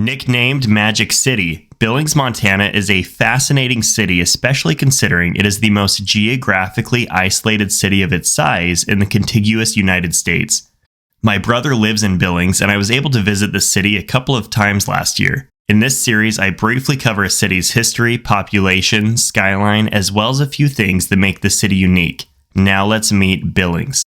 Nicknamed Magic City, Billings, Montana is a fascinating city, especially considering it is the most geographically isolated city of its size in the contiguous United States. My brother lives in Billings, and I was able to visit the city a couple of times last year. In this series, I briefly cover a city's history, population, skyline, as well as a few things that make the city unique. Now let's meet Billings.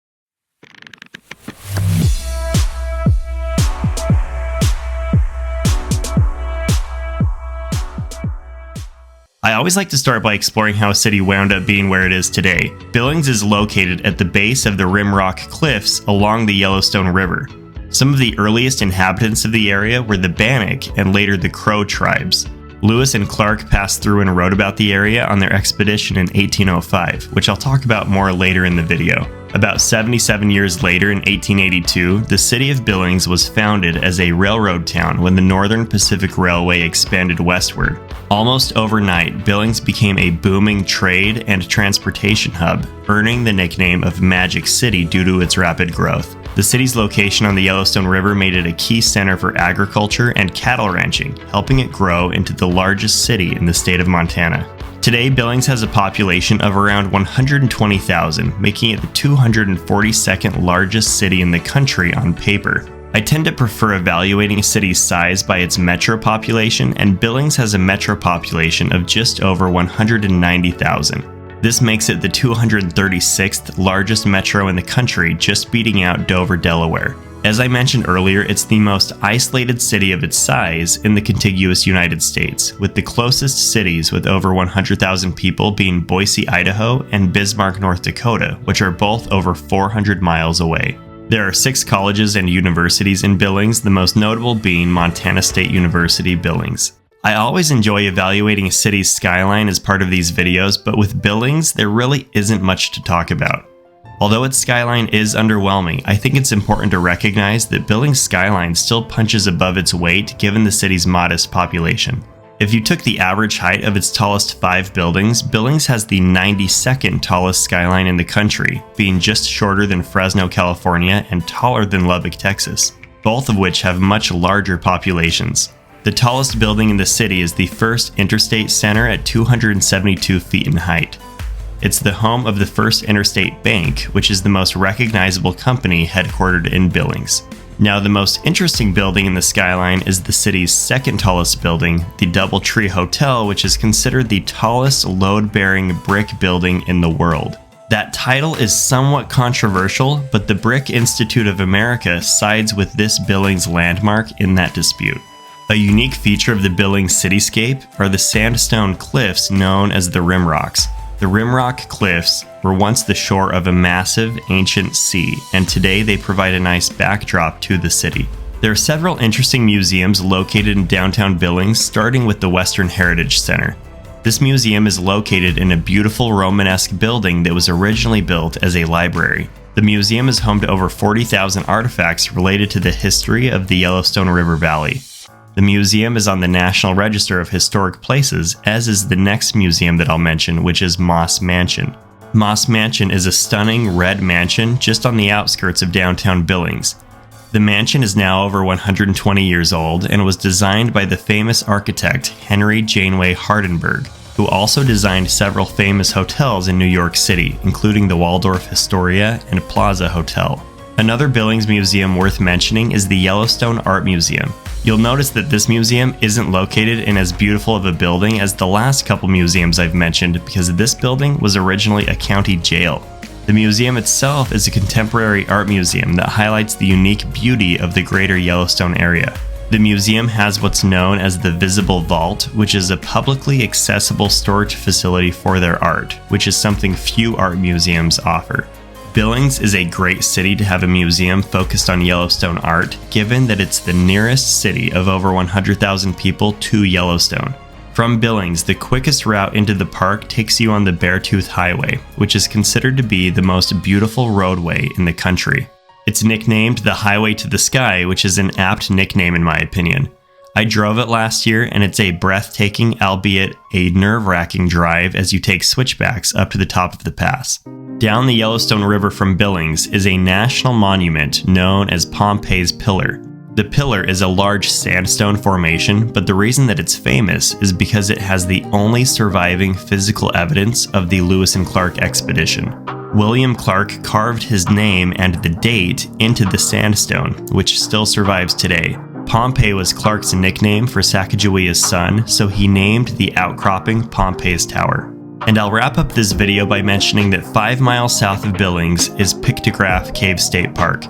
I always like to start by exploring how a city wound up being where it is today. Billings is located at the base of the Rimrock Cliffs along the Yellowstone River. Some of the earliest inhabitants of the area were the Bannock and later the Crow tribes. Lewis and Clark passed through and wrote about the area on their expedition in 1805, which I'll talk about more later in the video. About 77 years later, in 1882, the city of Billings was founded as a railroad town when the Northern Pacific Railway expanded westward. Almost overnight, Billings became a booming trade and transportation hub, earning the nickname of Magic City due to its rapid growth. The city's location on the Yellowstone River made it a key center for agriculture and cattle ranching, helping it grow into the largest city in the state of Montana. Today, Billings has a population of around 120,000, making it the 242nd largest city in the country on paper. I tend to prefer evaluating a city's size by its metro population, and Billings has a metro population of just over 190,000. This makes it the 236th largest metro in the country, just beating out Dover, Delaware. As I mentioned earlier, it's the most isolated city of its size in the contiguous United States, with the closest cities with over 100,000 people being Boise, Idaho, and Bismarck, North Dakota, which are both over 400 miles away. There are 6 colleges and universities in Billings, the most notable being Montana State University, Billings. I always enjoy evaluating a city's skyline as part of these videos, but with Billings, there really isn't much to talk about. Although its skyline is underwhelming, I think it's important to recognize that Billings' skyline still punches above its weight given the city's modest population. If you took the average height of its tallest 5 buildings, Billings has the 92nd tallest skyline in the country, being just shorter than Fresno, California, and taller than Lubbock, Texas, both of which have much larger populations. The tallest building in the city is the First Interstate Center at 272 feet in height. It's the home of the First Interstate Bank, which is the most recognizable company headquartered in Billings. Now, the most interesting building in the skyline is the city's second tallest building, the Doubletree Hotel, which is considered the tallest load-bearing brick building in the world. That title is somewhat controversial, but the Brick Institute of America sides with this Billings landmark in that dispute. A unique feature of the Billings cityscape are the sandstone cliffs known as the Rimrocks. The Rimrock Cliffs were once the shore of a massive, ancient sea, and today they provide a nice backdrop to the city. There are several interesting museums located in downtown Billings, starting with the Western Heritage Center. This museum is located in a beautiful Romanesque building that was originally built as a library. The museum is home to over 40,000 artifacts related to the history of the Yellowstone River Valley. The museum is on the National Register of Historic Places, as is the next museum that I'll mention, which is Moss Mansion. Moss Mansion is a stunning red mansion just on the outskirts of downtown Billings. The mansion is now over 120 years old and was designed by the famous architect Henry Janeway Hardenberg, who also designed several famous hotels in New York City, including the Waldorf Astoria and Plaza Hotel. Another Billings museum worth mentioning is the Yellowstone Art Museum. You'll notice that this museum isn't located in as beautiful of a building as the last couple museums I've mentioned because this building was originally a county jail. The museum itself is a contemporary art museum that highlights the unique beauty of the greater Yellowstone area. The museum has what's known as the Visible Vault, which is a publicly accessible storage facility for their art, which is something few art museums offer. Billings is a great city to have a museum focused on Yellowstone art, given that it's the nearest city of over 100,000 people to Yellowstone. From Billings, the quickest route into the park takes you on the Beartooth Highway, which is considered to be the most beautiful roadway in the country. It's nicknamed the Highway to the Sky, which is an apt nickname in my opinion. I drove it last year, and it's a breathtaking, albeit a nerve-wracking drive as you take switchbacks up to the top of the pass. Down the Yellowstone River from Billings is a national monument known as Pompey's Pillar. The Pillar is a large sandstone formation, but the reason that it's famous is because it has the only surviving physical evidence of the Lewis and Clark expedition. William Clark carved his name and the date into the sandstone, which still survives today. Pompey was Clark's nickname for Sacagawea's son, so he named the outcropping Pompey's Tower. And I'll wrap up this video by mentioning that 5 miles south of Billings is Pictograph Cave State Park.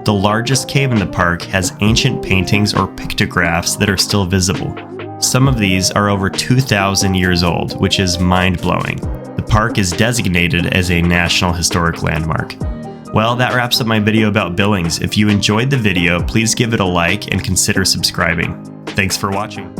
The largest cave in the park has ancient paintings or pictographs that are still visible. Some of these are over 2,000 years old, which is mind-blowing. The park is designated as a National Historic Landmark. Well, that wraps up my video about Billings. If you enjoyed the video, please give it a like and consider subscribing. Thanks for watching.